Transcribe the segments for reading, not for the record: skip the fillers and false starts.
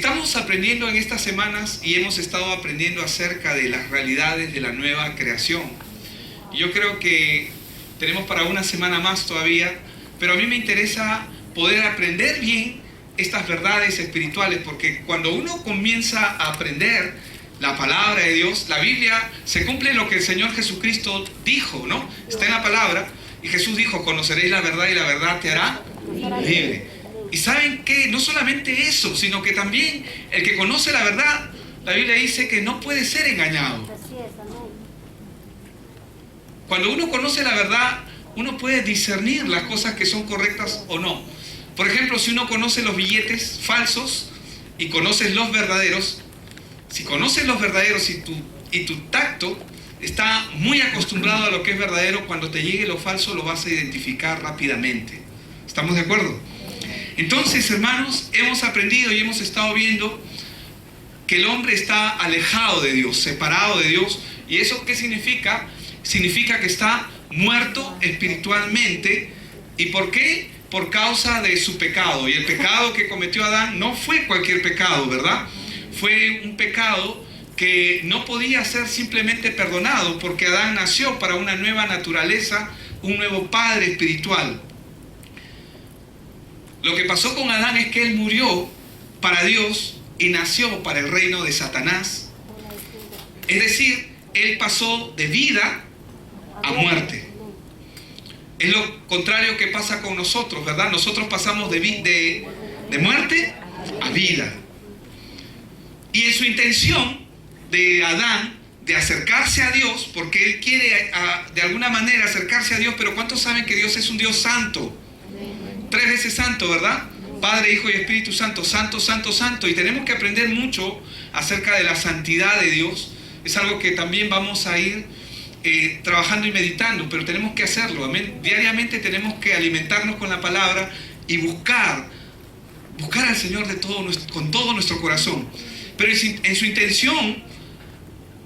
Estamos aprendiendo en estas semanas y hemos estado aprendiendo acerca de las realidades de la nueva creación. Yo creo que tenemos para una semana más todavía, pero a mí me interesa poder aprender bien estas verdades espirituales, porque cuando uno comienza a aprender la palabra de Dios, la Biblia, se cumple lo que el Señor Jesucristo dijo, ¿no? Está en la palabra, y Jesús dijo: conoceréis la verdad y la verdad te hará libre. Y ¿saben qué? No solamente eso, sino que también el que conoce la verdad, la Biblia dice que no puede ser engañado. Cuando uno conoce la verdad, uno puede discernir las cosas que son correctas o no. Por ejemplo, si uno conoce los billetes falsos y conoces los verdaderos, si conoces los verdaderos y tu tacto está muy acostumbrado a lo que es verdadero, cuando te llegue lo falso lo vas a identificar rápidamente. ¿Estamos de acuerdo? Entonces, hermanos, hemos aprendido y hemos estado viendo que el hombre está alejado de Dios, separado de Dios. ¿Y eso qué significa? Significa que está muerto espiritualmente. ¿Y por qué? Por causa de su pecado. Y el pecado que cometió Adán no fue cualquier pecado, ¿verdad? Fue un pecado que no podía ser simplemente perdonado, porque Adán nació para una nueva naturaleza, un nuevo padre espiritual. Lo que pasó con Adán es que él murió para Dios y nació para el reino de Satanás. Es decir, él pasó de vida a muerte. Es lo contrario que pasa con nosotros, ¿verdad? Nosotros pasamos de muerte a vida. Y en su intención de Adán de acercarse a Dios, porque él quiere de alguna manera acercarse a Dios, pero ¿cuántos saben que Dios es un Dios santo? 3 veces santo, ¿verdad? Padre, Hijo y Espíritu Santo, santo, santo, santo. Y tenemos que aprender mucho acerca de la santidad de Dios. Es algo que también vamos a ir trabajando y meditando, pero tenemos que hacerlo, amén. Diariamente tenemos que alimentarnos con la palabra y buscar al Señor con todo nuestro corazón. Pero en su intención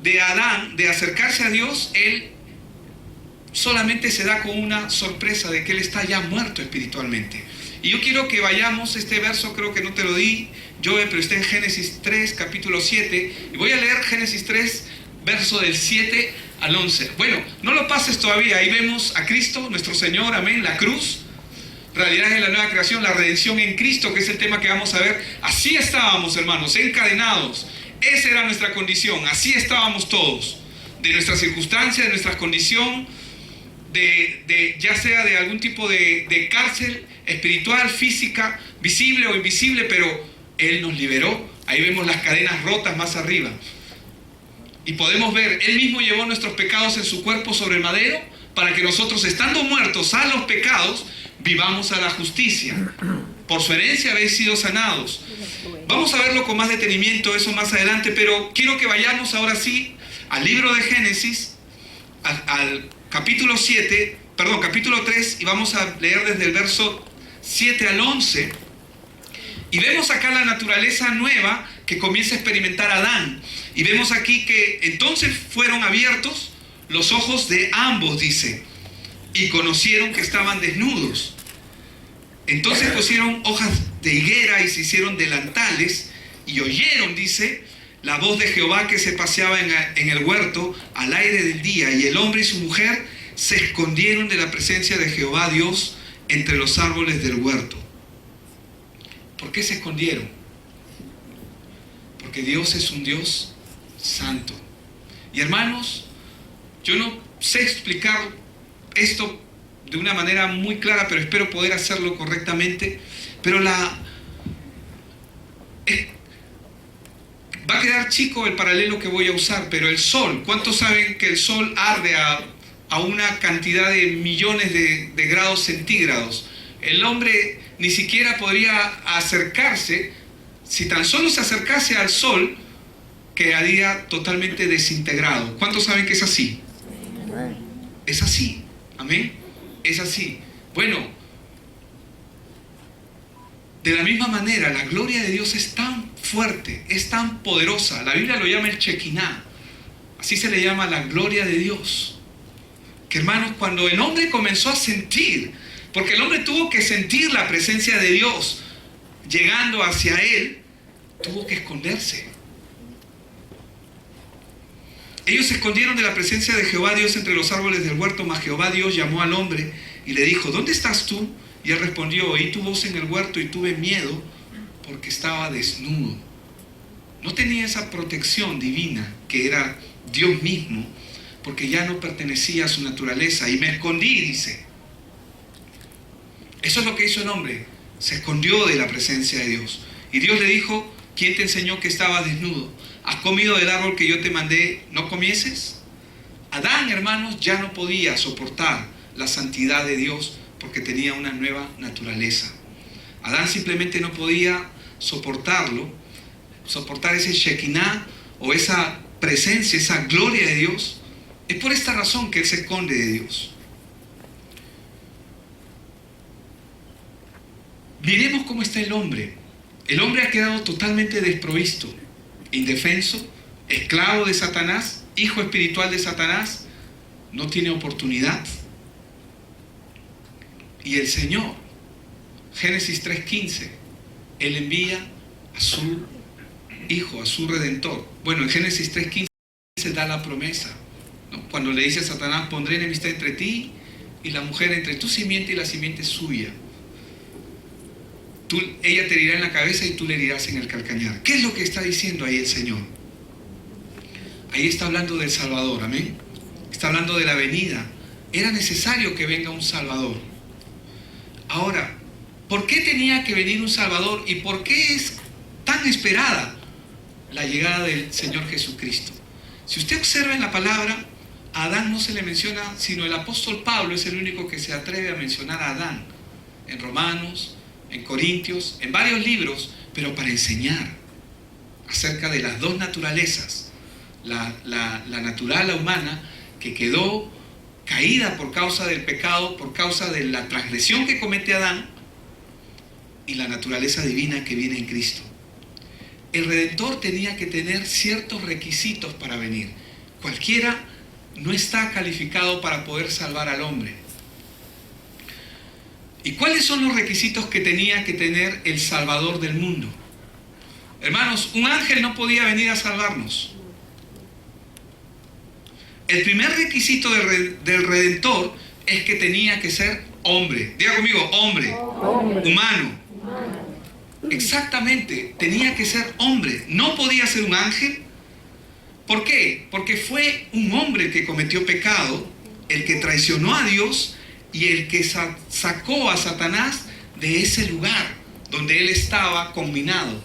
de Adán de acercarse a Dios, él solamente se da con una sorpresa de que él está ya muerto espiritualmente. Y yo quiero que vayamos, este verso creo que no te lo di, Joe, pero está en Génesis 3, capítulo 7, y voy a leer Génesis 3, verso del 7 al 11. Bueno, no lo pases todavía, ahí vemos a Cristo, nuestro Señor, amén, la cruz, realidad de la nueva creación, la redención en Cristo, que es el tema que vamos a ver. Así estábamos, hermanos, encadenados. Esa era nuestra condición, así estábamos todos, de nuestra circunstancia, de nuestra condición, ya sea de algún tipo de cárcel espiritual, física, visible o invisible, pero Él nos liberó. Ahí vemos las cadenas rotas más arriba. Y podemos ver, Él mismo llevó nuestros pecados en su cuerpo sobre el madero, para que nosotros, estando muertos a los pecados, vivamos a la justicia. Por su herencia habéis sido sanados. Vamos a verlo con más detenimiento, eso más adelante, pero quiero que vayamos ahora sí al libro de Génesis, al capítulo 3, y vamos a leer desde el verso 7 al 11. Y vemos acá la naturaleza nueva que comienza a experimentar Adán. Y vemos aquí que entonces fueron abiertos los ojos de ambos, dice, y conocieron que estaban desnudos. Entonces pusieron hojas de higuera y se hicieron delantales, y oyeron, dice, la voz de Jehová que se paseaba en el huerto al aire del día, y el hombre y su mujer se escondieron de la presencia de Jehová Dios entre los árboles del huerto. ¿Por qué se escondieron? Porque Dios es un Dios santo. Y hermanos, yo no sé explicar esto de una manera muy clara, pero espero poder hacerlo correctamente. Pero va a quedar chico el paralelo que voy a usar, pero el sol, ¿cuántos saben que el sol arde a una cantidad de millones de grados centígrados? El hombre ni siquiera podría acercarse, si tan solo se acercase al sol, quedaría totalmente desintegrado. ¿Cuántos saben que es así? Es así, amén, es así. Bueno, de la misma manera, la gloria de Dios es tan fuerte, es tan poderosa. La Biblia lo llama el Shekinah, así se le llama la gloria de Dios. Que hermanos, cuando el hombre comenzó a sentir, porque el hombre tuvo que sentir la presencia de Dios llegando hacia él, tuvo que esconderse. Ellos se escondieron de la presencia de Jehová Dios entre los árboles del huerto, mas Jehová Dios llamó al hombre y le dijo: ¿dónde estás tú? Y él respondió: oí tu voz en el huerto y tuve miedo porque estaba desnudo. No tenía esa protección divina que era Dios mismo, porque ya no pertenecía a su naturaleza, y me escondí, dice. Eso es lo que hizo el hombre, se escondió de la presencia de Dios. Y Dios le dijo: ¿quién te enseñó que estabas desnudo? ¿Has comido del árbol que yo te mandé no comieses? Adán, hermanos, ya no podía soportar la santidad de Dios porque tenía una nueva naturaleza. Adán simplemente no podía soportar ese Shekinah o esa presencia, esa gloria de Dios. Es por esta razón que él se esconde de Dios. Miremos cómo está el hombre. El hombre ha quedado totalmente desprovisto, indefenso, esclavo de Satanás, hijo espiritual de Satanás, no tiene oportunidad. Y el Señor, Génesis 3:15, Él envía a su Hijo, a su Redentor. Bueno, en Génesis 3:15 da la promesa, ¿no? Cuando le dice a Satanás: pondré enemistad entre ti y la mujer, entre tu simiente y la simiente suya. Ella te herirá en la cabeza y tú le herirás en el calcañar. ¿Qué es lo que está diciendo ahí el Señor? Ahí está hablando del Salvador, amén. Está hablando de la venida. Era necesario que venga un Salvador. Ahora, ¿por qué tenía que venir un Salvador y por qué es tan esperada la llegada del Señor Jesucristo? Si usted observa en la palabra, a Adán no se le menciona, sino el apóstol Pablo es el único que se atreve a mencionar a Adán. En Romanos, en Corintios, en varios libros, pero para enseñar acerca de las dos naturalezas, la natural, la humana, que quedó caída por causa del pecado, por causa de la transgresión que comete Adán, y la naturaleza divina que viene en Cristo. El Redentor tenía que tener ciertos requisitos para venir. Cualquiera no está calificado para poder salvar al hombre. ¿Y cuáles son los requisitos que tenía que tener el Salvador del mundo? Hermanos, un ángel no podía venir a salvarnos. El primer requisito del Redentor es que tenía que ser hombre. Diga conmigo: hombre. Humano. Exactamente, tenía que ser hombre. No podía ser un ángel. ¿Por qué? Porque fue un hombre que cometió pecado, el que traicionó a Dios y el que sacó a Satanás de ese lugar donde él estaba combinado.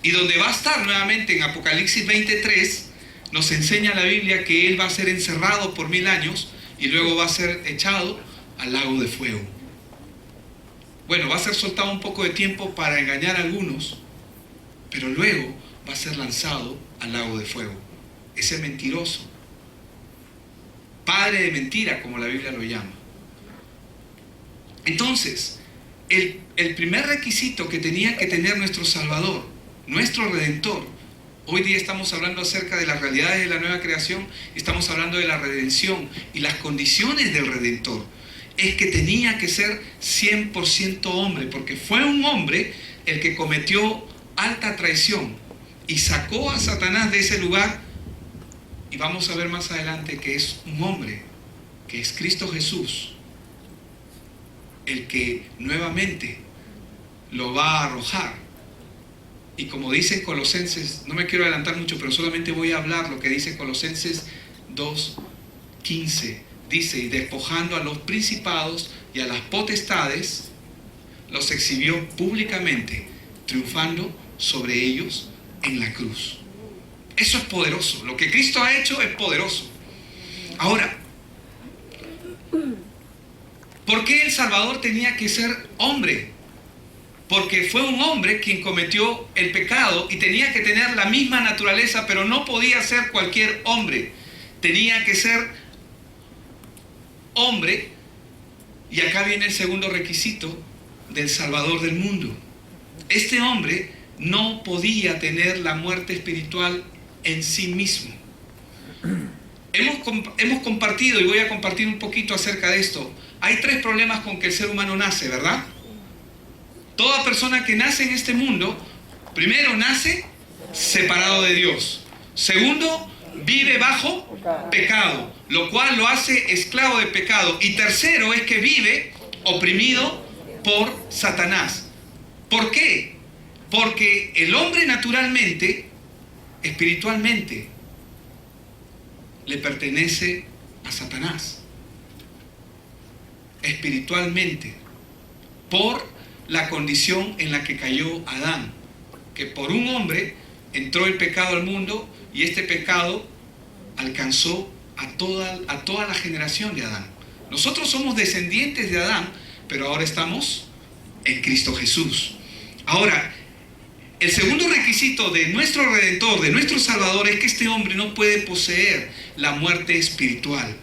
Y donde va a estar nuevamente en Apocalipsis 23, nos enseña la Biblia que él va a ser encerrado por 1000 años y luego va a ser echado al lago de fuego. Bueno, va a ser soltado un poco de tiempo para engañar a algunos, pero luego va a ser lanzado al lago de fuego. Ese mentiroso, padre de mentira, como la Biblia lo llama. Entonces, el primer requisito que tenía que tener nuestro Salvador, nuestro Redentor, hoy día estamos hablando acerca de las realidades de la nueva creación, estamos hablando de la redención y las condiciones del Redentor, es que tenía que ser 100% hombre, porque fue un hombre el que cometió alta traición y sacó a Satanás de ese lugar. Y vamos a ver más adelante que es un hombre, que es Cristo Jesús, el que nuevamente lo va a arrojar. Y como dice Colosenses, no me quiero adelantar mucho, pero solamente voy a hablar lo que dice Colosenses 2:15. Dice: y despojando a los principados y a las potestades, los exhibió públicamente, triunfando sobre ellos en la cruz. Eso es poderoso. Lo que Cristo ha hecho es poderoso. Ahora, ¿por qué el Salvador tenía que ser hombre? Porque fue un hombre quien cometió el pecado y tenía que tener la misma naturaleza, pero no podía ser cualquier hombre. Tenía que ser hombre. Y acá viene el segundo requisito del Salvador del mundo. Este hombre no podía tener la muerte espiritual en sí mismo. Hemos compartido, y voy a compartir un poquito acerca de esto. Hay 3 problemas con que el ser humano nace, ¿verdad? Toda persona que nace en este mundo Primero, nace separado de Dios. Segundo, vive bajo pecado, lo cual lo hace esclavo de pecado. Y tercero es que vive oprimido por Satanás. ¿Por qué? Porque el hombre naturalmente, espiritualmente, le pertenece a Satanás. Espiritualmente, por la condición en la que cayó Adán, que por un hombre entró el pecado al mundo y este pecado alcanzó a toda la generación de Adán. Nosotros somos descendientes de Adán, pero ahora estamos en Cristo Jesús. Ahora, el segundo requisito de nuestro Redentor, de nuestro Salvador, es que este hombre no puede poseer la muerte espiritual.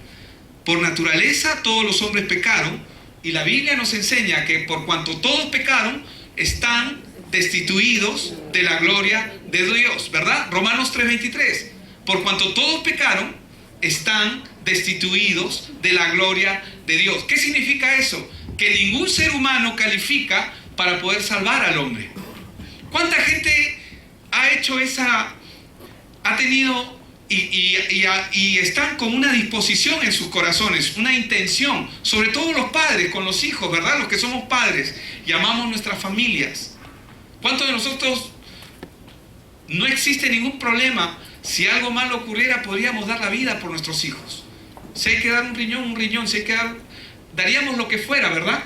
Por naturaleza todos los hombres pecaron, y la Biblia nos enseña que por cuanto todos pecaron, están destituidos de la gloria de Dios, ¿verdad? Romanos 3:23. Por cuanto todos pecaron, están destituidos de la gloria de Dios. ¿Qué significa eso? Que ningún ser humano califica para poder salvar al hombre. ¿Cuánta gente ha hecho ha tenido y están con una disposición en sus corazones, una intención, sobre todo los padres con los hijos, ¿verdad? Los que somos padres y amamos nuestras familias. ¿Cuántos de nosotros no existe ningún problema? Si algo malo ocurriera, podríamos dar la vida por nuestros hijos. Si hay que dar un riñón, si hay que daríamos lo que fuera, ¿verdad?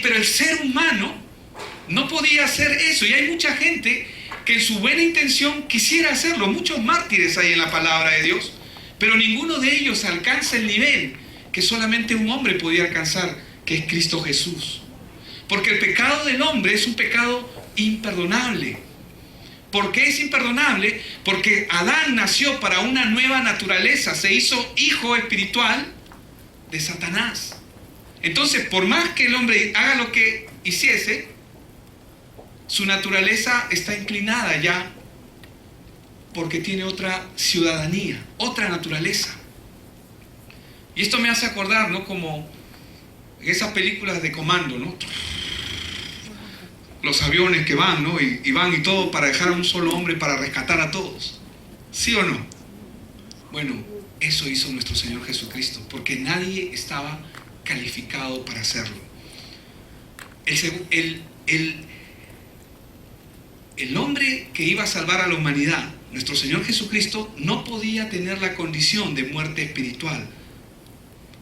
Pero el ser humano no podía hacer eso, y hay mucha gente que en su buena intención quisiera hacerlo. Muchos mártires hay en la palabra de Dios, pero ninguno de ellos alcanza el nivel que solamente un hombre podía alcanzar, que es Cristo Jesús. Porque el pecado del hombre es un pecado imperdonable. ¿Por qué es imperdonable? Porque Adán nació para una nueva naturaleza, se hizo hijo espiritual de Satanás. Entonces, por más que el hombre haga lo que hiciese, su naturaleza está inclinada ya porque tiene otra ciudadanía, otra naturaleza. Y esto me hace acordar, ¿no? Como esas películas de comando, ¿no? Los aviones que van, ¿no? Y van y todo para dejar a un solo hombre para rescatar a todos. ¿Sí o no? Bueno, eso hizo nuestro Señor Jesucristo, porque nadie estaba calificado para hacerlo. El hombre que iba a salvar a la humanidad, nuestro Señor Jesucristo, no podía tener la condición de muerte espiritual.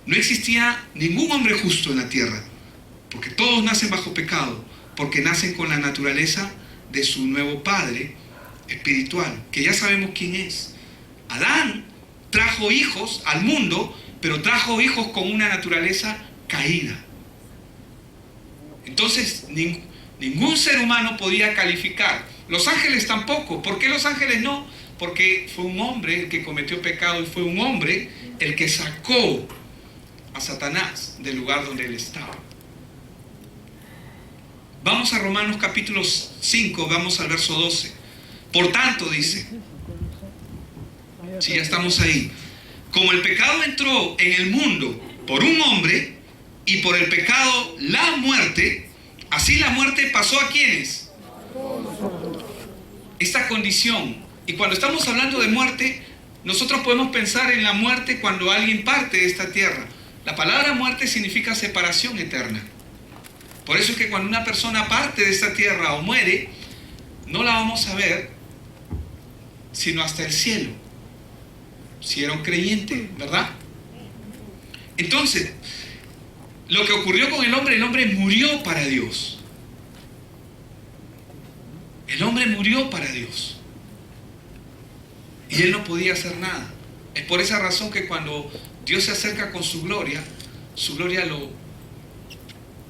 No existía ningún hombre justo en la tierra, porque todos nacen bajo pecado, porque nacen con la naturaleza de su nuevo padre espiritual, que ya sabemos quién es. Adán trajo hijos al mundo, pero trajo hijos con una naturaleza caída. Entonces, ningún ser humano podía calificar. Los ángeles tampoco. ¿Por qué los ángeles no? Porque fue un hombre el que cometió pecado, y fue un hombre el que sacó a Satanás del lugar donde él estaba. Vamos a Romanos capítulo 5, vamos al verso 12. Por tanto, dice, si ya estamos ahí, como el pecado entró en el mundo por un hombre, y por el pecado la muerte, así la muerte pasó ¿a quiénes? Esta condición. Y cuando estamos hablando de muerte, nosotros podemos pensar en la muerte cuando alguien parte de esta tierra. La palabra muerte significa separación eterna. Por eso es que cuando una persona parte de esta tierra o muere, no la vamos a ver sino hasta el cielo, si era un creyente, ¿verdad? Entonces, lo que ocurrió con el hombre murió para Dios. El hombre murió para Dios. Y él no podía hacer nada. Es por esa razón que cuando Dios se acerca con su gloria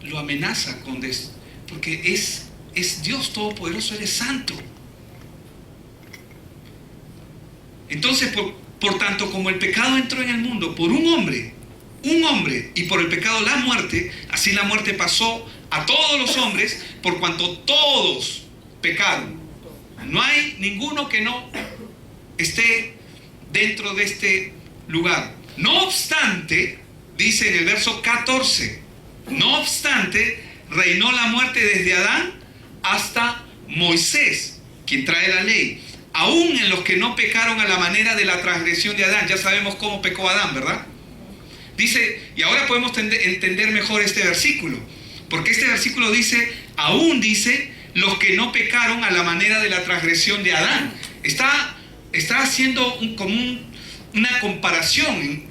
lo amenaza porque es Dios Todopoderoso, Él es santo. Entonces, por tanto, como el pecado entró en el mundo por un hombre, y por el pecado la muerte, así la muerte pasó a todos los hombres, por cuanto todos pecaron. No hay ninguno que no esté dentro de este lugar. No obstante, dice en el verso 14, no obstante, reinó la muerte desde Adán hasta Moisés, quien trae la ley, aún en los que no pecaron a la manera de la transgresión de Adán. Ya sabemos cómo pecó Adán, ¿verdad? Dice, y ahora podemos entender mejor este versículo, porque este versículo dice, aún dice, los que no pecaron a la manera de la transgresión de Adán. Está haciendo una comparación,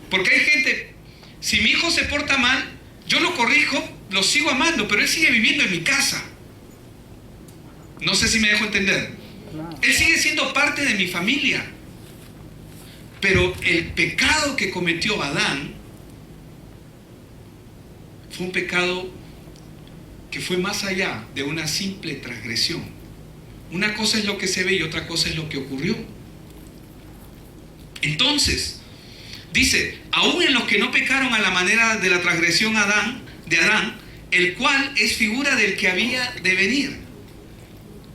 porque hay gente, si mi hijo se porta mal, yo lo corrijo, lo sigo amando, pero él sigue viviendo en mi casa. No sé si me dejo entender. Él sigue siendo parte de mi familia. Pero el pecado que cometió Adán fue un pecado que fue más allá de una simple transgresión. Una cosa es lo que se ve y otra cosa es lo que ocurrió. Entonces, dice, aún en los que no pecaron a la manera de la transgresión de Adán, el cual es figura del que había de venir.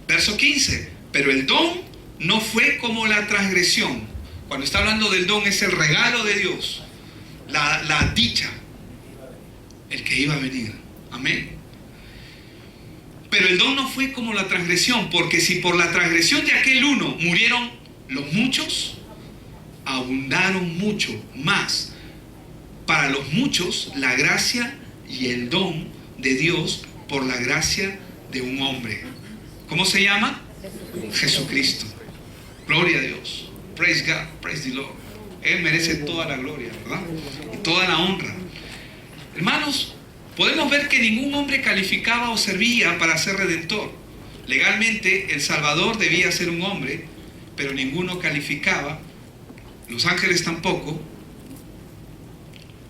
Verso 15, pero el don no fue como la transgresión. Cuando está hablando del don, es el regalo de Dios, la dicha, el que iba a venir. Amén. Pero el don no fue como la transgresión, porque si por la transgresión de aquel uno murieron los muchos, abundaron mucho más para los muchos la gracia y el don de Dios por la gracia de un hombre. ¿Cómo se llama? Jesucristo. Gloria a Dios. Praise God, praise the Lord. Él merece toda la gloria, ¿verdad? Y toda la honra. Hermanos, podemos ver que ningún hombre calificaba o servía para ser redentor. Legalmente, el Salvador debía ser un hombre, pero ninguno calificaba. Los ángeles tampoco.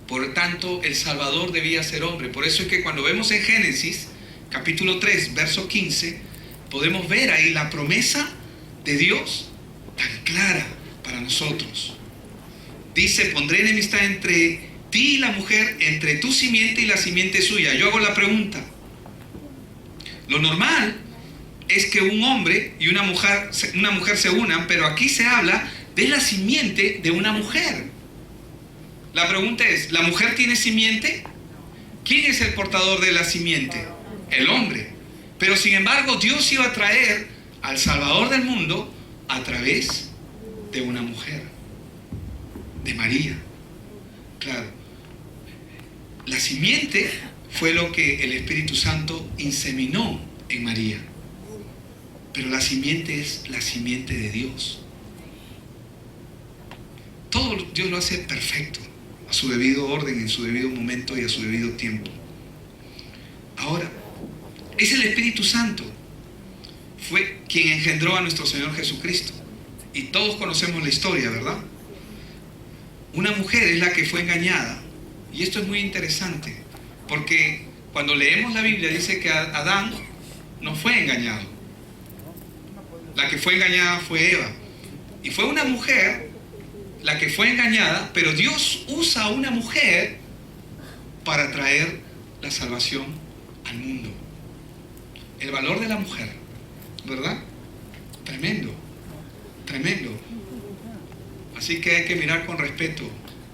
Por tanto, el Salvador debía ser hombre. Por eso es que cuando vemos en Génesis, capítulo 3, verso 15, podemos ver ahí la promesa de Dios tan clara para nosotros. Dice, pondré enemistad entre ti y la mujer, entre tu simiente y la simiente suya. Yo hago la pregunta. Lo normal es que un hombre y una mujer se unan, pero aquí se habla de la simiente de una mujer. La pregunta es, ¿la mujer tiene simiente? ¿Quién es el portador de la simiente? El hombre. Pero sin embargo, Dios iba a traer al Salvador del mundo a través de una mujer, de María. Claro, la simiente fue lo que el Espíritu Santo inseminó en María, pero la simiente es la simiente de Dios. Todo Dios lo hace perfecto, a su debido orden, en su debido momento y a su debido tiempo. Ahora, es el Espíritu Santo fue quien engendró a nuestro Señor Jesucristo. Y todos conocemos la historia, ¿verdad? Una mujer es la que fue engañada. Y esto es muy interesante, porque cuando leemos la Biblia dice que Adán no fue engañado. La que fue engañada fue Eva. Y fue una mujer la que fue engañada, pero Dios usa a una mujer para traer la salvación al mundo. El valor de la mujer, ¿verdad? Tremendo, tremendo. Así que hay que mirar con respeto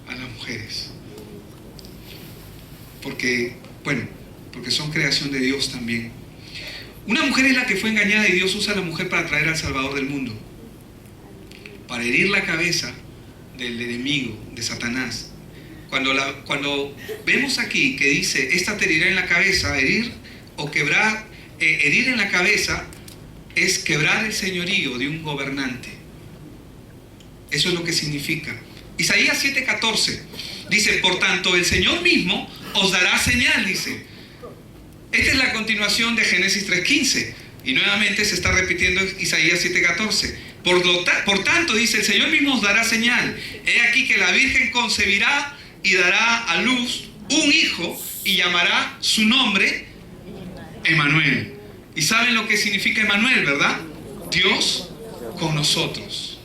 a las mujeres. Porque son creación de Dios también. Una mujer es la que fue engañada y Dios usa a la mujer para traer al Salvador del mundo. Para herir la cabeza del enemigo, de Satanás. Cuando vemos aquí que dice, esta te herirá en la cabeza, herir o quebrar, herir en la cabeza es quebrar el señorío de un gobernante. Eso es lo que significa. Isaías 7:14 dice, por tanto el Señor mismo os dará señal, dice. Esta es la continuación de Génesis 3:15 y nuevamente se está repitiendo Isaías 7:14. Por tanto, dice, el Señor mismo os dará señal. He aquí que la Virgen concebirá y dará a luz un hijo y llamará su nombre Emmanuel. Y saben lo que significa Emmanuel, ¿verdad? Dios con nosotros.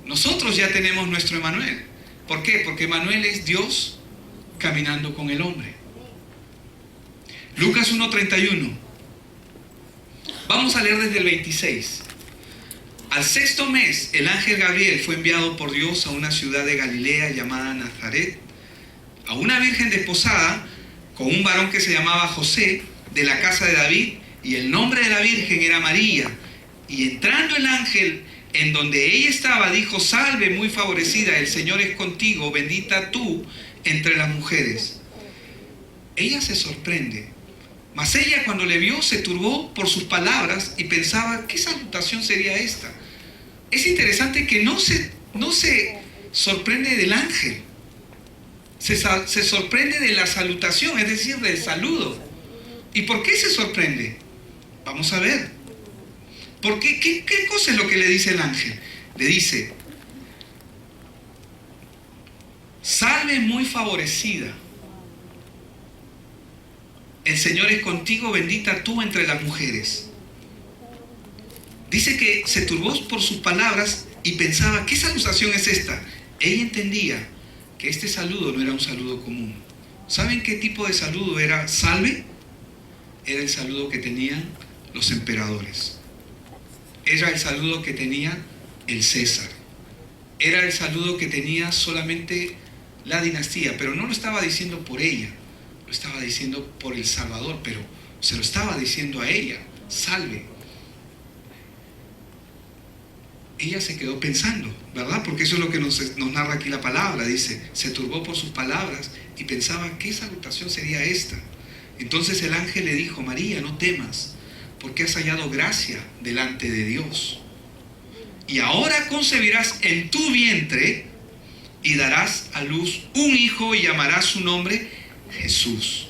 Nosotros ya tenemos nuestro Emmanuel. ¿Por qué? Porque Emmanuel es Dios caminando con el hombre. Lucas 1:31. Vamos a leer desde el 26. Al sexto mes, el ángel Gabriel fue enviado por Dios a una ciudad de Galilea llamada Nazaret, a una virgen desposada con un varón que se llamaba José, de la casa de David. y el nombre de la Virgen era María. Y entrando el ángel en donde ella estaba, dijo: salve, muy favorecida, el Señor es contigo, bendita tú entre las mujeres. Ella se sorprende, mas ella, cuando le vio, se turbó por sus palabras y pensaba: ¿qué salutación sería esta? Es interesante que no se sorprende del ángel, se sorprende de la salutación, es decir, del saludo. ¿Y por qué se sorprende? Vamos a ver. ¿Por qué? ¿Qué cosa es lo que le dice el ángel? Le dice: salve, muy favorecida, el Señor es contigo, bendita tú entre las mujeres. Dice que se turbó por sus palabras y pensaba: ¿qué salutación es esta? Ella entendía que este saludo no era un saludo común. ¿Saben qué tipo de saludo era salve? Era el saludo que tenían los emperadores. Era el saludo que tenía el César. Era el saludo que tenía solamente la dinastía, pero no lo estaba diciendo por ella, lo estaba diciendo por el Salvador, pero se lo estaba diciendo a ella: salve. Ella se quedó pensando, ¿verdad? Porque eso es lo que nos narra aquí la palabra. Dice: se turbó por sus palabras y pensaba: ¿qué salutación sería esta? Entonces el ángel le dijo: María, no temas, porque has hallado gracia delante de Dios. Y ahora concebirás en tu vientre y darás a luz un hijo y llamarás su nombre Jesús.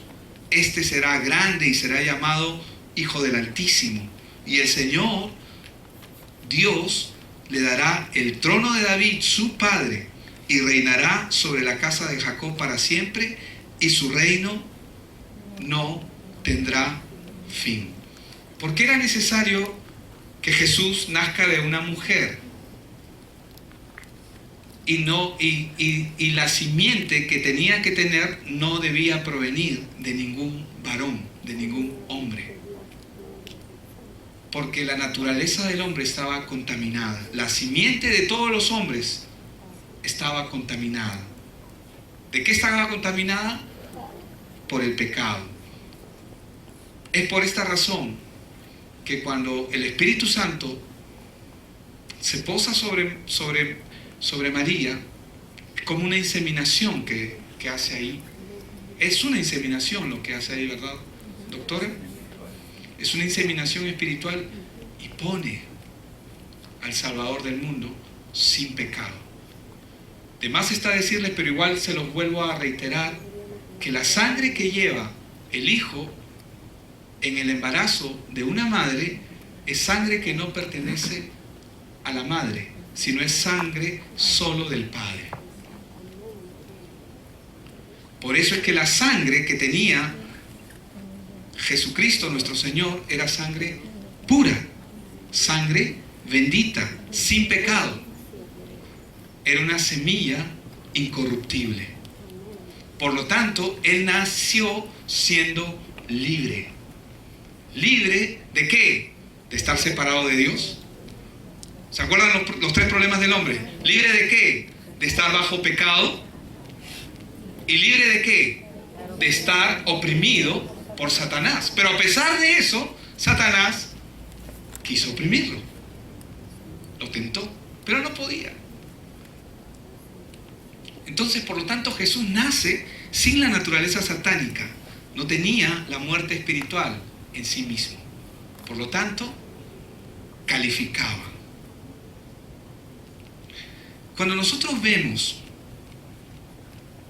Este será grande y será llamado Hijo del Altísimo. Y el Señor, Dios, le dará el trono de David, su padre, y reinará sobre la casa de Jacob para siempre, y su reino no tendrá fin. ¿Por qué era necesario que Jesús nazca de una mujer? Y la simiente que tenía que tener no debía provenir de ningún varón, de ningún hombre. Porque la naturaleza del hombre estaba contaminada. La simiente de todos los hombres estaba contaminada. ¿De qué estaba contaminada? Por el pecado. Es por esta razón que cuando el Espíritu Santo se posa sobre María, como una inseminación que hace ahí. Es una inseminación lo que hace ahí, ¿verdad, doctora? Es una inseminación espiritual y pone al Salvador del mundo sin pecado. De más está decirles, pero igual se los vuelvo a reiterar, que la sangre que lleva el hijo en el embarazo de una madre es sangre que no pertenece a la madre, sino es sangre solo del Padre. Por eso es que la sangre que tenía Jesucristo nuestro Señor era sangre pura, sangre bendita, sin pecado. Era una semilla incorruptible. Por lo tanto, Él nació siendo libre. ¿Libre de qué? ¿De estar separado de Dios? ¿Se acuerdan los tres problemas del hombre? ¿Libre de qué? De estar bajo pecado. ¿Y libre de qué? De estar oprimido por Satanás. Pero a pesar de eso, Satanás quiso oprimirlo. Lo tentó, pero no podía. Entonces, por lo tanto, Jesús nace sin la naturaleza satánica. No tenía la muerte espiritual en sí mismo. Por lo tanto, calificaba. Cuando nosotros vemos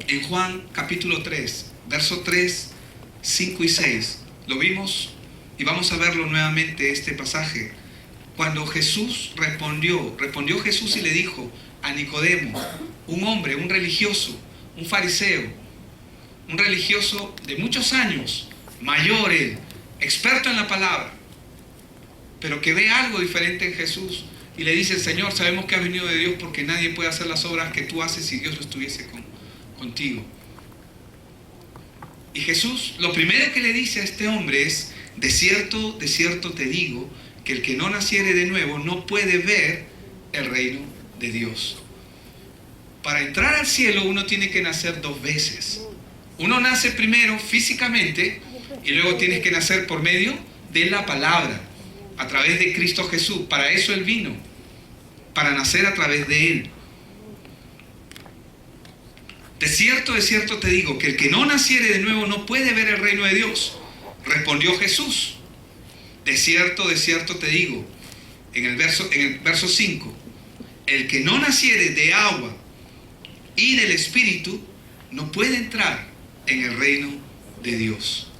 en Juan capítulo 3, versos 3, 5 y 6, lo vimos y vamos a verlo nuevamente este pasaje. Cuando Jesús respondió Jesús y le dijo a Nicodemo, un hombre, un religioso, un fariseo, un religioso de muchos años, mayor él, experto en la palabra, pero que ve algo diferente en Jesús y le dice: Señor, sabemos que has venido de Dios, porque nadie puede hacer las obras que tú haces si Dios no estuviese contigo. Y Jesús lo primero que le dice a este hombre es: de cierto te digo, que el que no naciere de nuevo no puede ver el reino de Dios. Para entrar al cielo uno tiene que nacer dos veces. Uno nace primero físicamente y luego tienes que nacer por medio de la palabra, a través de Cristo Jesús. Para eso Él vino, para nacer a través de Él. De cierto te digo, que el que no naciere de nuevo no puede ver el reino de Dios. Respondió Jesús. De cierto te digo, en el verso 5, el que no naciere de agua y del Espíritu no puede entrar en el reino de Dios.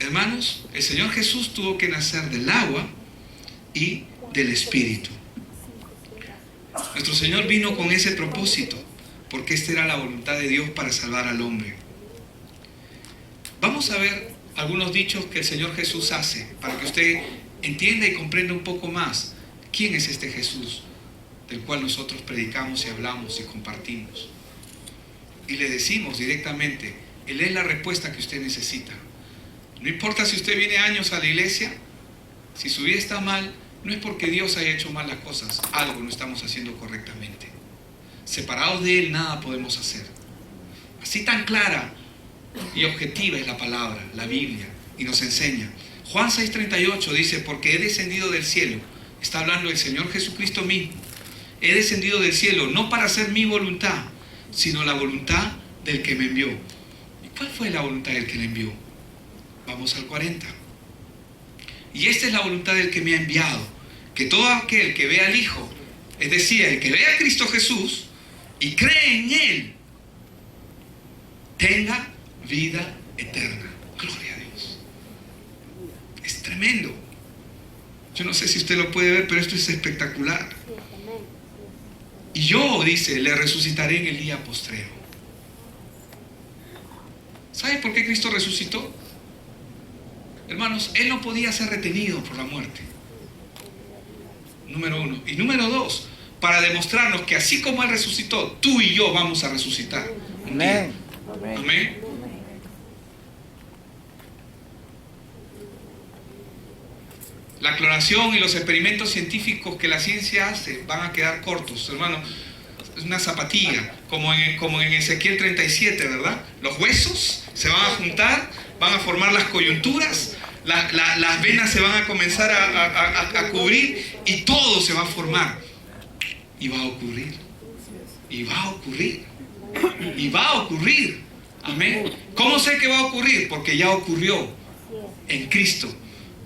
Hermanos, el Señor Jesús tuvo que nacer del agua y del Espíritu. Nuestro Señor vino con ese propósito, porque esta era la voluntad de Dios para salvar al hombre. Vamos a ver algunos dichos que el Señor Jesús hace, para que usted entienda y comprenda un poco más quién es este Jesús del cual nosotros predicamos y hablamos y compartimos. Y le decimos directamente, Él es la respuesta que usted necesita. No importa si usted viene años a la iglesia, si su vida está mal, no es porque Dios haya hecho mal las cosas, algo no estamos haciendo correctamente. Separados de Él nada podemos hacer. Así tan clara y objetiva es la palabra, la Biblia, y nos enseña. Juan 6:38 dice, porque he descendido del cielo, está hablando del Señor Jesucristo mismo, he descendido del cielo no para hacer mi voluntad, sino la voluntad del que me envió. ¿Y cuál fue la voluntad del que le envió? Vamos al 40. Y esta es la voluntad del que me ha enviado, que todo aquel que vea al Hijo, es decir, el que vea a Cristo Jesús y cree en Él, tenga vida eterna. Gloria a Dios. Es tremendo. Yo no sé si usted lo puede ver, pero esto es espectacular. Y yo, dice, le resucitaré en el día postrero. ¿Sabe por qué Cristo resucitó? Hermanos, Él no podía ser retenido por la muerte. Número 1. Y número 2, para demostrarnos que así como Él resucitó, tú y yo vamos a resucitar. Amén. Amén. La clonación y los experimentos científicos que la ciencia hace van a quedar cortos, hermano. Es una zapatilla, como en Ezequiel 37, ¿verdad? Los huesos se van a juntar, van a formar las coyunturas, las venas se van a comenzar a cubrir y todo se va a formar. Y va a ocurrir. Y va a ocurrir. Y va a ocurrir. Amén. ¿Cómo sé que va a ocurrir? Porque ya ocurrió en Cristo.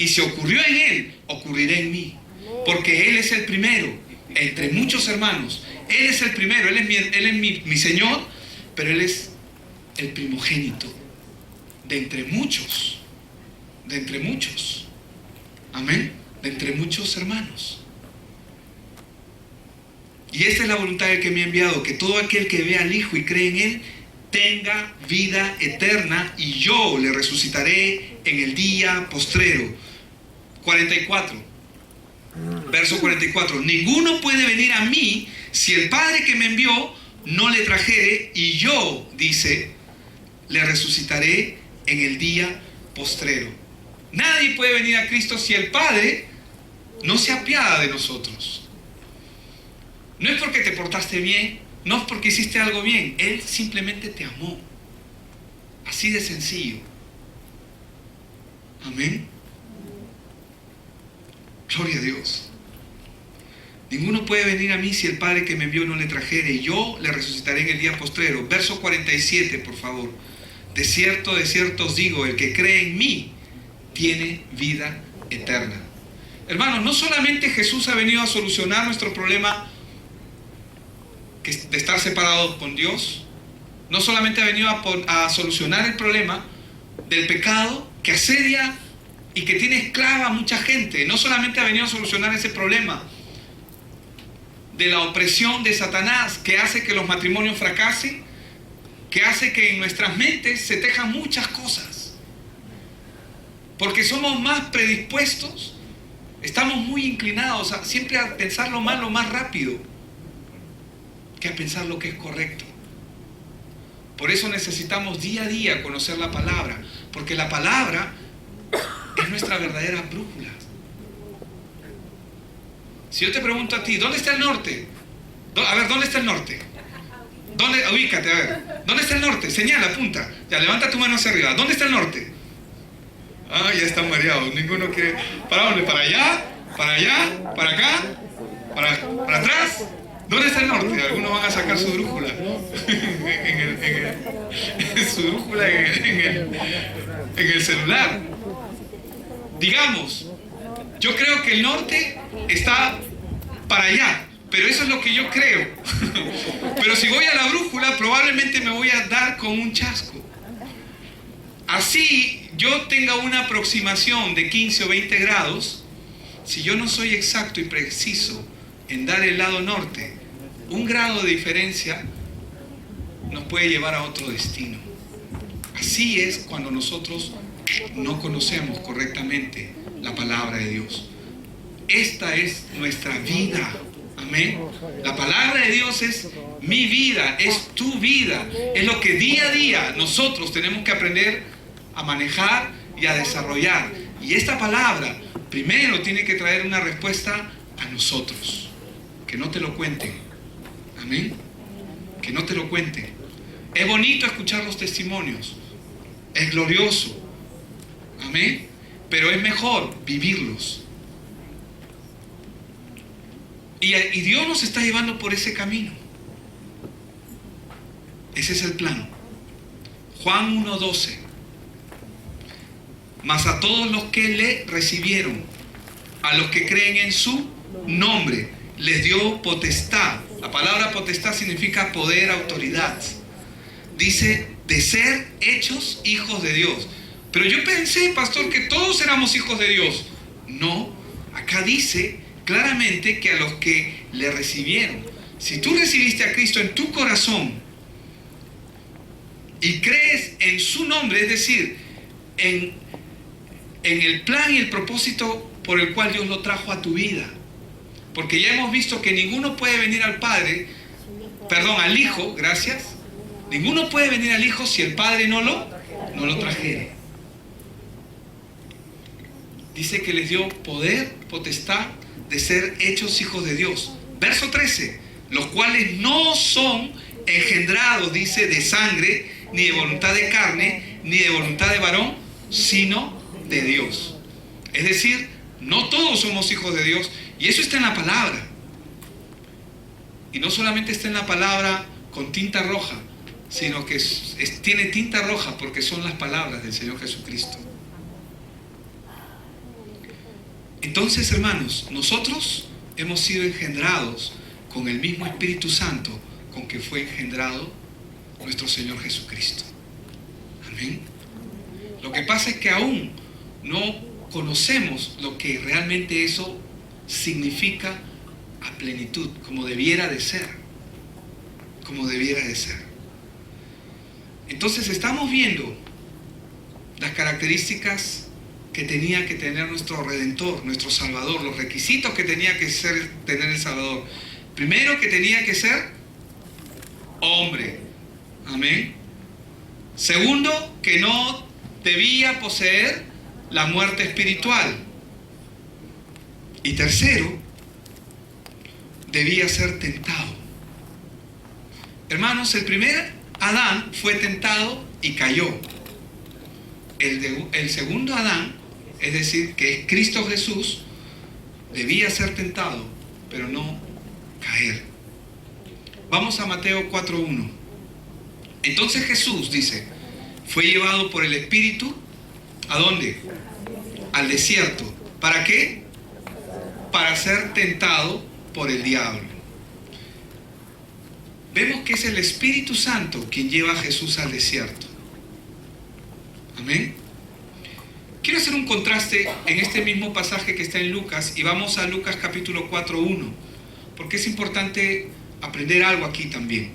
Y si ocurrió en Él, ocurrirá en mí. Porque Él es el primero, entre muchos hermanos. Él es el primero, Él es mi Señor, pero Él es el primogénito de entre muchos. De entre muchos. Amén. De entre muchos hermanos. Y esta es la voluntad del que me ha enviado, que todo aquel que vea al Hijo y cree en Él, tenga vida eterna, y yo le resucitaré en el día postrero. 44, verso 44. Ninguno puede venir a mí si el Padre que me envió no le trajere, y yo, dice, le resucitaré en el día postrero. Nadie puede venir a Cristo si el Padre no se apiada de nosotros. No es porque te portaste bien, no es porque hiciste algo bien, Él simplemente te amó. Así de sencillo. Amén. Gloria a Dios. Ninguno puede venir a mí si el Padre que me envió no le trajere, y yo le resucitaré en el día postrero. Verso 47, por favor. De cierto os digo, el que cree en mí tiene vida eterna. Hermanos, no solamente Jesús ha venido a solucionar nuestro problema de estar separados con Dios, no solamente ha venido a solucionar el problema del pecado que asedia y que tiene esclava a mucha gente. No solamente ha venido a solucionar ese problema de la opresión de Satanás, que hace que los matrimonios fracasen, que hace que en nuestras mentes se tejan muchas cosas, porque somos más predispuestos, estamos muy inclinados siempre a pensar lo malo más rápido que a pensar lo que es correcto. Por eso necesitamos día a día conocer la palabra, porque la palabra es nuestra verdadera brújula. Si yo te pregunto a ti, ¿dónde está el norte? A ver, ¿dónde está el norte? Ubícate, a ver. ¿Dónde está el norte? Señala, apunta. Ya, levanta tu mano hacia arriba. ¿Dónde está el norte? Ah, ya están mareados. Ninguno quiere. ¿Para dónde? ¿Para allá? ¿Para allá? ¿Para acá? ¿Para atrás? ¿Dónde está el norte? Algunos van a sacar su brújula. Su brújula en el celular. Digamos, yo creo que el norte está para allá, pero eso es lo que yo creo. Pero si voy a la brújula, probablemente me voy a dar con un chasco. Así yo tenga una aproximación de 15 o 20 grados, si yo no soy exacto y preciso en dar el lado norte, un grado de diferencia nos puede llevar a otro destino. Así es cuando nosotros no conocemos correctamente la palabra de Dios. Esta es nuestra vida. Amén. La palabra de Dios es mi vida, es tu vida. Es lo que día a día nosotros tenemos que aprender a manejar y a desarrollar. Y esta palabra primero tiene que traer una respuesta a nosotros. Que no te lo cuenten. Amén. Que no te lo cuenten. Es bonito escuchar los testimonios. Es glorioso. Amén. Pero es mejor vivirlos. Y Dios nos está llevando por ese camino. Ese es el plan. Juan 1:12. Mas a todos los que le recibieron, a los que creen en su nombre, les dio potestad. La palabra potestad significa poder, autoridad. Dice, de ser hechos hijos de Dios. Pero yo pensé, pastor, que todos éramos hijos de Dios. No, acá dice claramente que a los que le recibieron. Si tú recibiste a Cristo en tu corazón y crees en su nombre, es decir, en el plan y el propósito por el cual Dios lo trajo a tu vida. Porque ya hemos visto que ninguno puede venir al al Hijo, gracias. Ninguno puede venir al Hijo si el Padre no lo trajere. Dice que les dio poder, potestad de ser hechos hijos de Dios. Verso 13, los cuales no son engendrados, dice, de sangre, ni de voluntad de carne, ni de voluntad de varón, sino de Dios. Es decir, no todos somos hijos de Dios, y eso está en la palabra. Y no solamente está en la palabra con tinta roja, sino que tiene tinta roja porque son las palabras del Señor Jesucristo. Entonces, hermanos, nosotros hemos sido engendrados con el mismo Espíritu Santo con que fue engendrado nuestro Señor Jesucristo. Amén. Lo que pasa es que aún no conocemos lo que realmente eso significa a plenitud, como debiera de ser. Como debiera de ser. Entonces estamos viendo las características que tenía que tener nuestro Redentor, nuestro Salvador, los requisitos que tenía que tener el Salvador. Primero, que tenía que ser hombre. Amén. Segundo, que no debía poseer la muerte espiritual. Y tercero, debía ser tentado. Hermanos, el primer Adán fue tentado y cayó. El segundo Adán, es decir, que es Cristo Jesús, debía ser tentado, pero no caer. Vamos a Mateo 4:1. Entonces Jesús, dice, fue llevado por el Espíritu, ¿a dónde? Al desierto. ¿Para qué? Para ser tentado por el diablo. Vemos que es el Espíritu Santo quien lleva a Jesús al desierto. Amén. Quiero hacer un contraste en este mismo pasaje que está en Lucas, y vamos a Lucas capítulo 4:1, porque es importante aprender algo aquí también.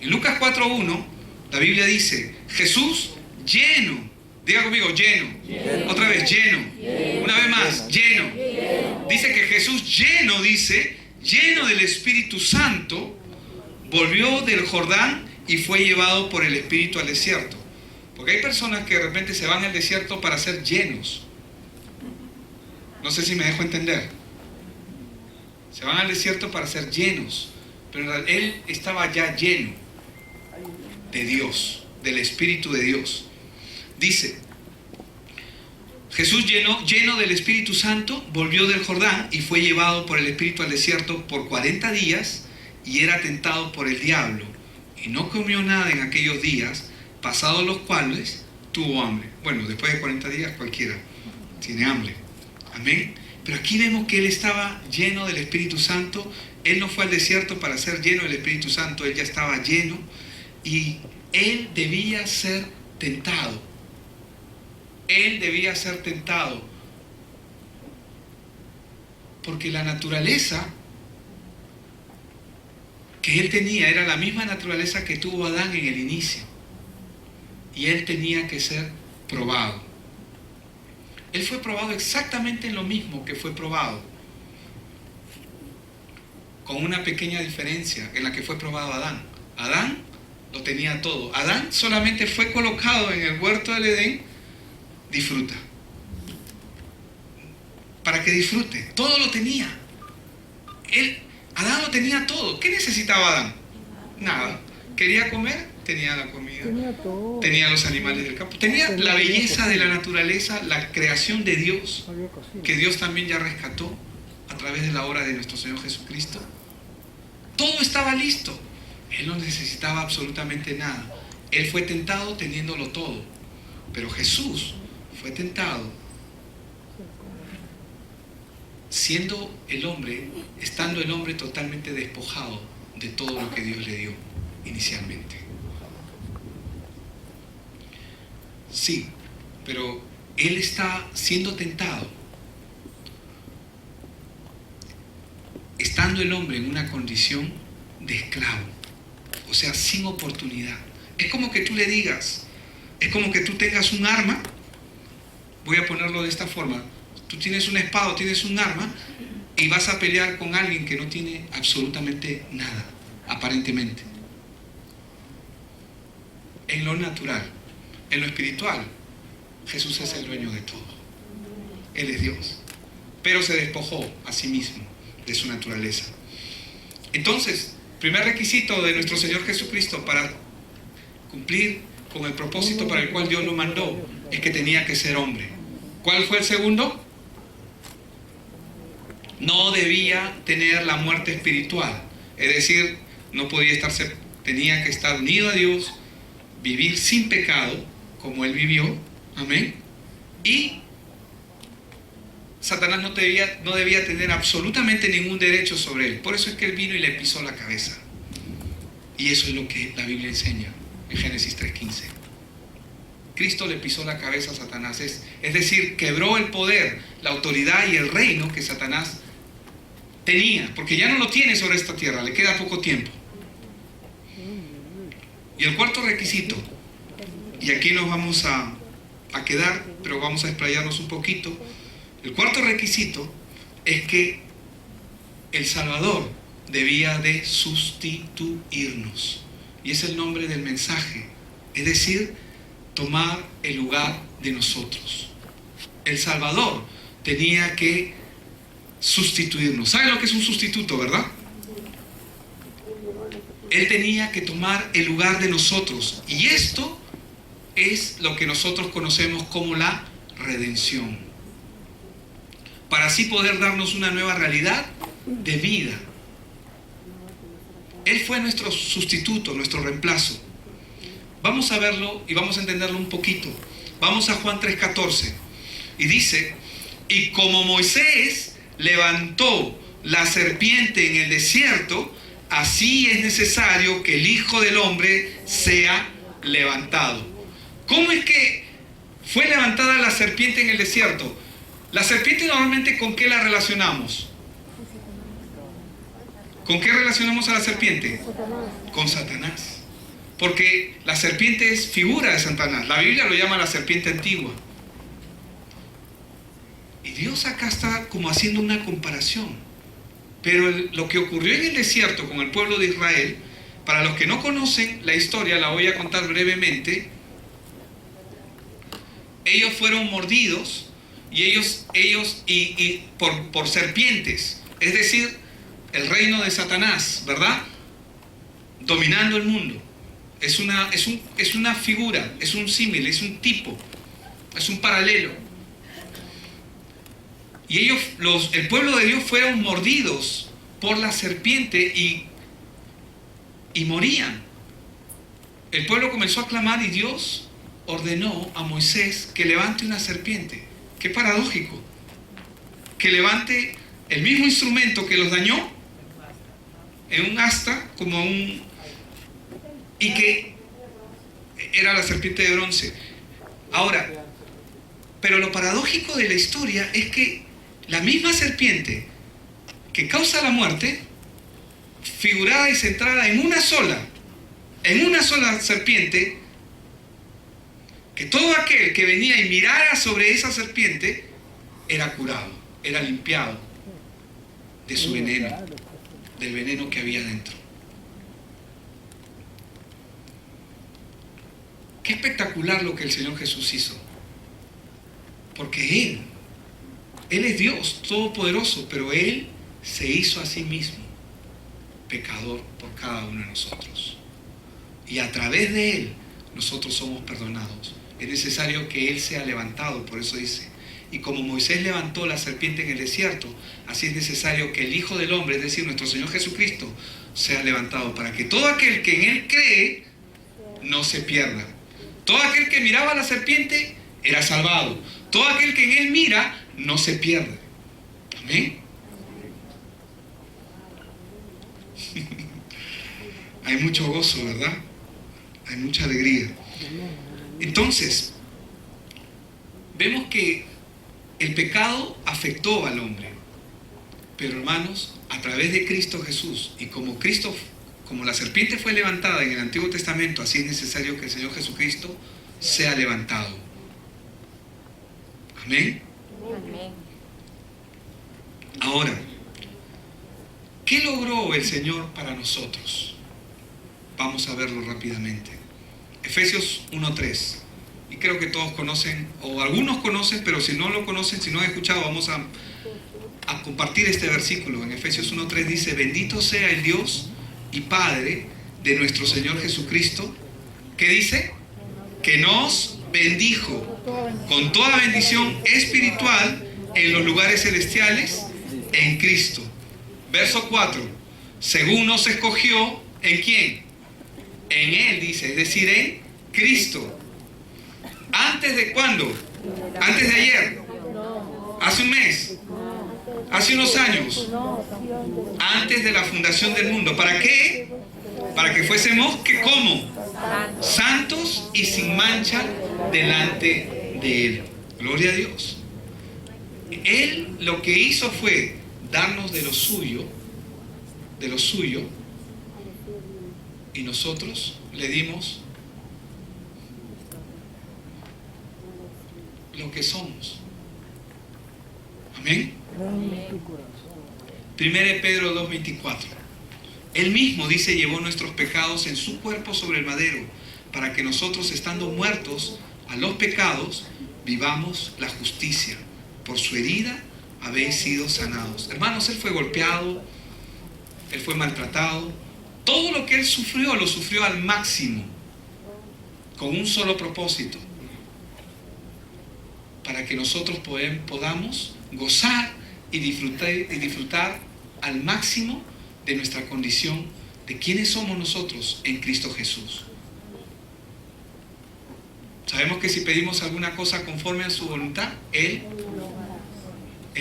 En Lucas 4:1, la Biblia dice, Jesús lleno, diga conmigo, lleno. Otra vez, lleno. Una vez más, lleno. Dice que Jesús lleno, dice, lleno del Espíritu Santo, volvió del Jordán y fue llevado por el Espíritu al desierto. Porque hay personas que de repente se van al desierto para ser llenos. No sé si me dejo entender. Se van al desierto para ser llenos. Pero él estaba ya lleno de Dios, del Espíritu de Dios. Dice, Jesús lleno del Espíritu Santo volvió del Jordán y fue llevado por el Espíritu al desierto por 40 días y era tentado por el diablo. Y no comió nada en aquellos días, pasados los cuales tuvo hambre. Bueno, después de 40 días cualquiera tiene hambre. Amén. Pero aquí vemos que él estaba lleno del Espíritu Santo. Él no fue al desierto para ser lleno del Espíritu Santo, él ya estaba lleno y él debía ser tentado. Él debía ser tentado. Porque la naturaleza que él tenía era la misma naturaleza que tuvo Adán en el inicio. Y él tenía que ser probado. Él fue probado exactamente en lo mismo que fue probado, con una pequeña diferencia en la que fue probado Adán. Adán lo tenía todo. Adán solamente fue colocado en el huerto del Edén. Disfruta. Para que disfrute. Todo lo tenía. Adán lo tenía todo. ¿Qué necesitaba Adán? Nada. ¿Quería comer? Tenía la comida. Tenía los animales del campo. Tenía la belleza de la naturaleza, la creación de Dios, que Dios también ya rescató a través de la obra de nuestro Señor Jesucristo. Todo estaba listo. Él no necesitaba absolutamente nada. Él fue tentado teniéndolo todo. Pero Jesús fue tentado siendo el hombre, estando el hombre totalmente despojado de todo lo que Dios le dio inicialmente. Sí, pero él está siendo tentado, estando el hombre en una condición de esclavo, o sea, sin oportunidad. Es como que tú le digas, es como que tú tengas un arma, voy a ponerlo de esta forma, tú tienes una espada o tienes un arma y vas a pelear con alguien que no tiene absolutamente nada, aparentemente. En lo natural, en lo espiritual, Jesús es el dueño de todo. Él es Dios. Pero se despojó a sí mismo de su naturaleza. Entonces, primer requisito de nuestro Señor Jesucristo para cumplir con el propósito para el cual Dios lo mandó es que tenía que ser hombre. ¿Cuál fue el segundo? No debía tener la muerte espiritual. Es decir, no podía estarse, tenía que estar unido a Dios, vivir sin pecado, como Él vivió. Amén. Y Satanás no debía tener absolutamente ningún derecho sobre Él. Por eso es que Él vino y le pisó la cabeza. Y eso es lo que la Biblia enseña en Génesis 3:15. Cristo le pisó la cabeza a Satanás. Es decir, quebró el poder, la autoridad y el reino que Satanás tenía, porque ya no lo tiene sobre esta tierra, le queda poco tiempo. Y el cuarto requisito, y aquí nos vamos a quedar, pero vamos a explayarnos un poquito. El cuarto requisito es que el Salvador debía de sustituirnos. Y es el nombre del mensaje. Es decir, tomar el lugar de nosotros. El Salvador tenía que sustituirnos. ¿Saben lo que es un sustituto, verdad? Él tenía que tomar el lugar de nosotros. Y esto es lo que nosotros conocemos como la redención. Para así poder darnos una nueva realidad de vida. Él fue nuestro sustituto, nuestro reemplazo. Vamos a verlo y vamos a entenderlo un poquito. Vamos a Juan 3:14. Y dice, y como Moisés levantó la serpiente en el desierto, así es necesario que el Hijo del Hombre sea levantado. ¿Cómo es que fue levantada la serpiente en el desierto? La serpiente normalmente, ¿con qué la relacionamos? ¿Con qué relacionamos a la serpiente? Con Satanás. Porque la serpiente es figura de Satanás. La Biblia lo llama la serpiente antigua. Y Dios acá está como haciendo una comparación. Pero lo que ocurrió en el desierto con el pueblo de Israel, para los que no conocen la historia, la voy a contar brevemente. Ellos fueron mordidos y por serpientes. Es decir, el reino de Satanás, ¿verdad? Dominando el mundo. Es una figura, es un símil, es un tipo, es un paralelo. Y ellos, el pueblo de Dios, fueron mordidos por la serpiente y morían. El pueblo comenzó a clamar y Dios ordenó a Moisés que levante una serpiente. Qué paradójico. Que levante el mismo instrumento que los dañó en un asta, y que era la serpiente de bronce. Ahora, pero lo paradójico de la historia es que la misma serpiente que causa la muerte, figurada y centrada en una sola serpiente, que todo aquel que venía y mirara sobre esa serpiente era curado, era limpiado de su veneno, del veneno que había dentro. Qué espectacular lo que el Señor Jesús hizo, porque Él es Dios todopoderoso, pero Él se hizo a sí mismo pecador por cada uno de nosotros, y a través de Él nosotros somos perdonados. Es necesario que Él sea levantado, por eso dice: y como Moisés levantó la serpiente en el desierto, así es necesario que el Hijo del Hombre, es decir, nuestro Señor Jesucristo, sea levantado, para que todo aquel que en Él cree no se pierda. Todo aquel que miraba a la serpiente era salvado. Todo aquel que en Él mira no se pierde. Amén. Hay mucho gozo, ¿verdad? Hay mucha alegría. Entonces, vemos que el pecado afectó al hombre, pero hermanos, a través de Cristo Jesús, y como la serpiente fue levantada en el Antiguo Testamento, así es necesario que el Señor Jesucristo sea levantado. Amén. Ahora, ¿qué logró el Señor para nosotros? Vamos a verlo rápidamente. Efesios 1:3. Y creo que todos conocen, o algunos conocen, pero si no lo conocen, si no han escuchado, vamos a compartir este versículo. En Efesios 1:3 dice: bendito sea el Dios y Padre de nuestro Señor Jesucristo. ¿Qué dice? Que nos bendijo con toda bendición espiritual en los lugares celestiales en Cristo. Verso 4. Según nos escogió, ¿en quién? En Él, dice, es decir, en Cristo. ¿Antes de cuándo? ¿Antes de ayer? ¿Hace un mes? ¿Hace unos años? Antes de la fundación del mundo. ¿Para qué? Para que fuésemos, ¿qué cómo? Santos y sin mancha delante de Él. Gloria a Dios. Él lo que hizo fue darnos de lo suyo, y nosotros le dimos lo que somos. Amén. 1 Pedro 2:24. Él mismo, dice, llevó nuestros pecados en su cuerpo sobre el madero, para que nosotros, estando muertos a los pecados, vivamos la justicia. Por su herida habéis sido sanados. Hermanos, Él fue golpeado, Él fue maltratado. Todo lo que Él sufrió, lo sufrió al máximo, con un solo propósito: para que nosotros podamos gozar y disfrutar al máximo de nuestra condición, de quiénes somos nosotros en Cristo Jesús. Sabemos que si pedimos alguna cosa conforme a su voluntad, Él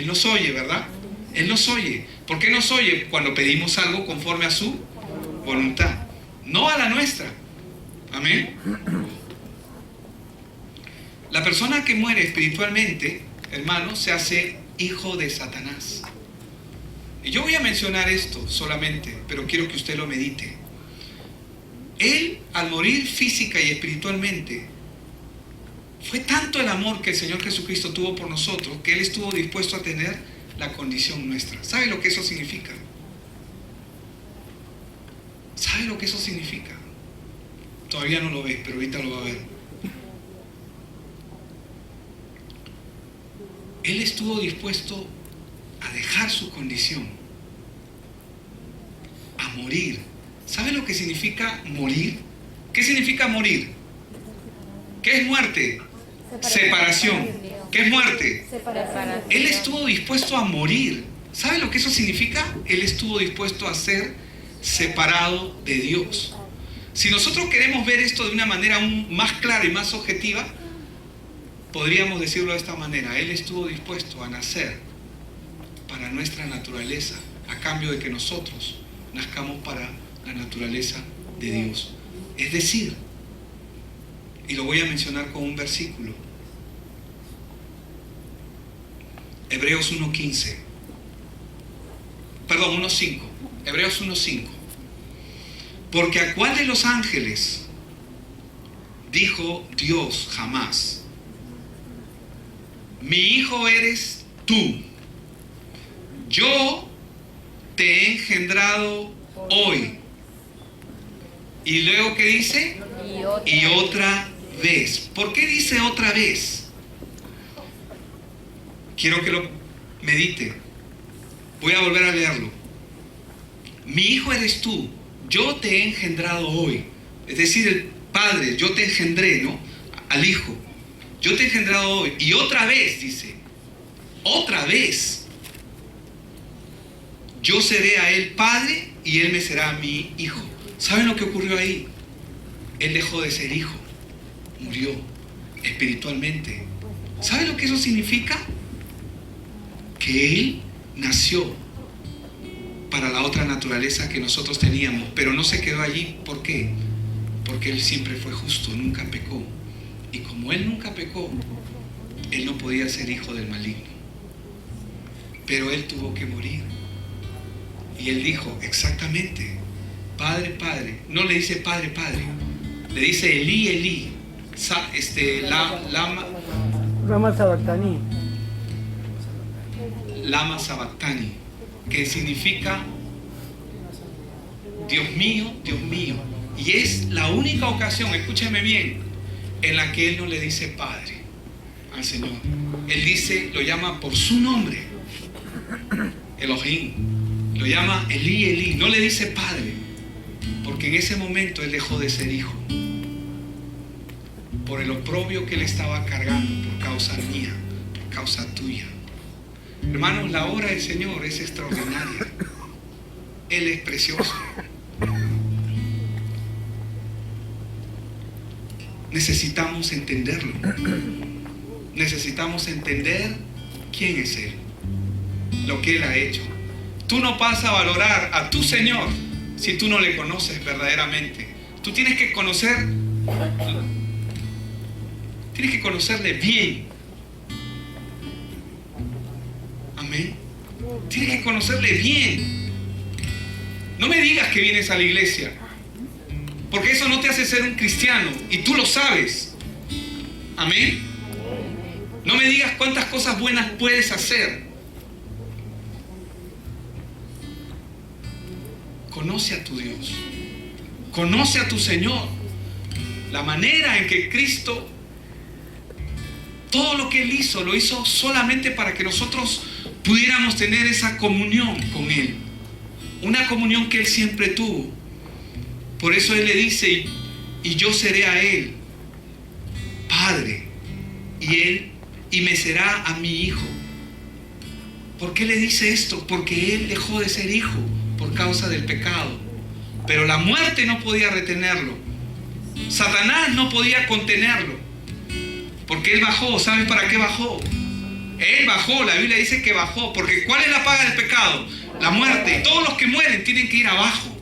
nos oye, ¿verdad? Él nos oye. ¿Por qué nos oye? Cuando pedimos algo conforme a su voluntad, no a la nuestra. Amén. La persona que muere espiritualmente, hermano, se hace hijo de Satanás. Y yo voy a mencionar esto solamente, pero quiero que usted lo medite. Él, al morir física y espiritualmente, fue tanto el amor que el Señor Jesucristo tuvo por nosotros, que Él estuvo dispuesto a tener la condición nuestra. ¿Sabe lo que eso significa? ¿Sabe lo que eso significa? Todavía no lo ve, pero ahorita lo va a ver. Él estuvo dispuesto a dejar su condición, a morir. ¿Sabe lo que significa morir? ¿Qué significa morir? ¿Qué es muerte? Separación. ¿Qué es muerte? Separación. Él estuvo dispuesto a morir. ¿Sabe lo que eso significa? Él estuvo dispuesto a ser separado de Dios. Si nosotros queremos ver esto de una manera aún más clara y más objetiva, podríamos decirlo de esta manera: Él estuvo dispuesto a nacer para nuestra naturaleza, a cambio de que nosotros nazcamos para la naturaleza de Dios. Es decir, y lo voy a mencionar con un versículo, Hebreos 1:15, perdón, 1:5, Hebreos 1:5. Porque ¿a cuál de los ángeles dijo Dios jamás: mi hijo eres tú, yo te he engendrado hoy? Y luego, ¿qué dice? Y otra vez. ¿Por qué dice otra vez? Quiero que lo medite. Voy a volver a leerlo. Mi hijo eres tú, yo te he engendrado hoy. Es decir, el Padre, yo te engendré, ¿no? Al Hijo. Yo te he engendrado hoy. Y otra vez, dice, otra vez, yo seré a él padre y él me será a mí hijo. ¿Saben lo que ocurrió ahí? Él dejó de ser hijo, murió espiritualmente. ¿Saben lo que eso significa? Que él nació para la otra naturaleza que nosotros teníamos, pero no se quedó allí. ¿Por qué? Porque él siempre fue justo, nunca pecó. Y como él nunca pecó, él no podía ser hijo del maligno. Pero él tuvo que morir. Y él dijo, exactamente, Padre, Padre. No le dice Padre, Padre. Le dice Elí, Elí. Lama Sabactani. Lama Sabactani, que significa Dios mío, Dios mío. Y es la única ocasión, escúcheme bien, en la que él no le dice Padre al Señor. Él dice, lo llama por su nombre, Elohim. Lo llama Elí, Elí. No le dice Padre, porque en ese momento él dejó de ser hijo, por el oprobio que él estaba cargando por causa mía, por causa tuya. Hermanos, la obra del Señor es extraordinaria. Él es precioso. Necesitamos entenderlo. Necesitamos entender quién es Él, lo que Él ha hecho. Tú no vas a valorar a tu Señor si tú no le conoces verdaderamente. Tú tienes que conocerle bien. Amén. Tienes que conocerle bien. No me digas que vienes a la iglesia, porque eso no te hace ser un cristiano y tú lo sabes. Amén. No me digas cuántas cosas buenas puedes hacer. Conoce a tu Dios. Conoce a tu Señor. La manera en que Cristo, todo lo que Él hizo, lo hizo solamente para que nosotros pudiéramos tener esa comunión con Él. Una comunión que Él siempre tuvo. Por eso Él le dice, y yo seré a Él Padre, y me será a mi hijo. ¿Por qué le dice esto? Porque Él dejó de ser hijo por causa del pecado. Pero la muerte no podía retenerlo. Satanás no podía contenerlo. Porque Él bajó. ¿Sabes para qué bajó? Él bajó, la Biblia dice que bajó. Porque ¿cuál es la paga del pecado? La muerte. Y todos los que mueren tienen que ir abajo.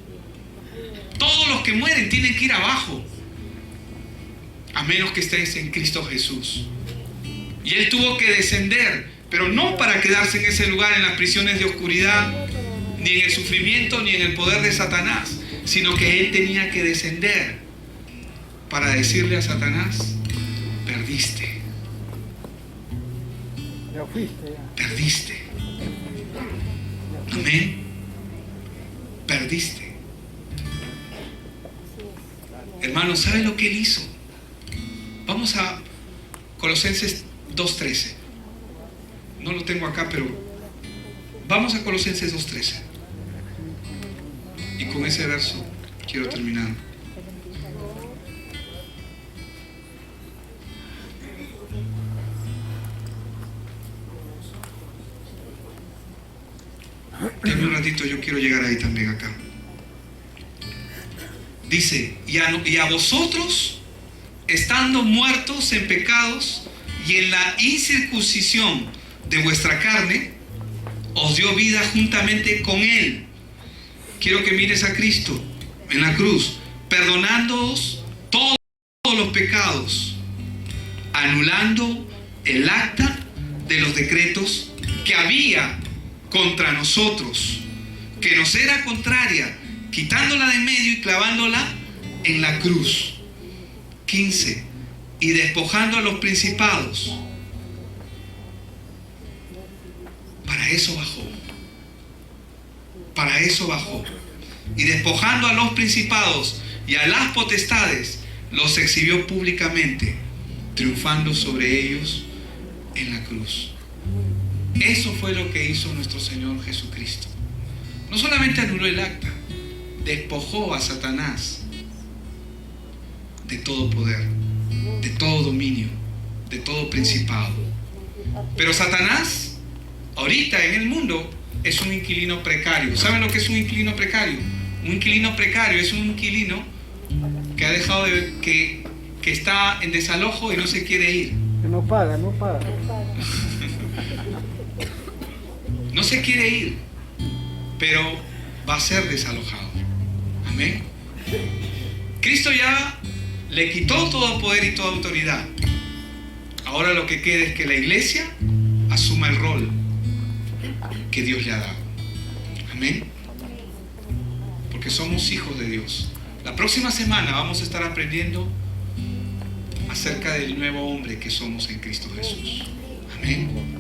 Todos los que mueren tienen que ir abajo, a menos que estés en Cristo Jesús. Y Él tuvo que descender, pero no para quedarse en ese lugar, en las prisiones de oscuridad, ni en el sufrimiento, ni en el poder de Satanás, sino que Él tenía que descender para decirle a Satanás, perdiste. Ya fuiste, ya. Perdiste. Amén. Perdiste. Hermanos, ¿sabe lo que Él hizo? Vamos a Colosenses 2:13. No lo tengo acá, pero vamos a Colosenses 2:13. Y con ese verso quiero terminar. Dame un ratito, yo quiero llegar ahí también acá. Dice, y a vosotros, estando muertos en pecados y en la incircuncisión de vuestra carne, os dio vida juntamente con Él. Quiero que mires a Cristo en la cruz, perdonándoos todos los pecados, anulando el acta de los decretos que había contra nosotros, que nos era contraria, quitándola de en medio y clavándola en la cruz. 15. Y despojando a los principados. Para eso bajó. Para eso bajó. Y despojando a los principados y a las potestades, los exhibió públicamente, triunfando sobre ellos en la cruz. Eso fue lo que hizo nuestro Señor Jesucristo. No solamente anuló el acta, despojó a Satanás de todo poder, de todo dominio, de todo principado. Pero Satanás, ahorita en el mundo, es un inquilino precario. ¿Saben lo que es un inquilino precario? Un inquilino precario es un inquilino que ha dejado que está en desalojo y no se quiere ir. Que no paga. No se quiere ir, pero va a ser desalojado. Amén. Cristo ya le quitó todo poder y toda autoridad. Ahora lo que queda es que la iglesia asuma el rol que Dios le ha dado. Amén. Porque somos hijos de Dios. La próxima semana vamos a estar aprendiendo acerca del nuevo hombre que somos en Cristo Jesús. Amén.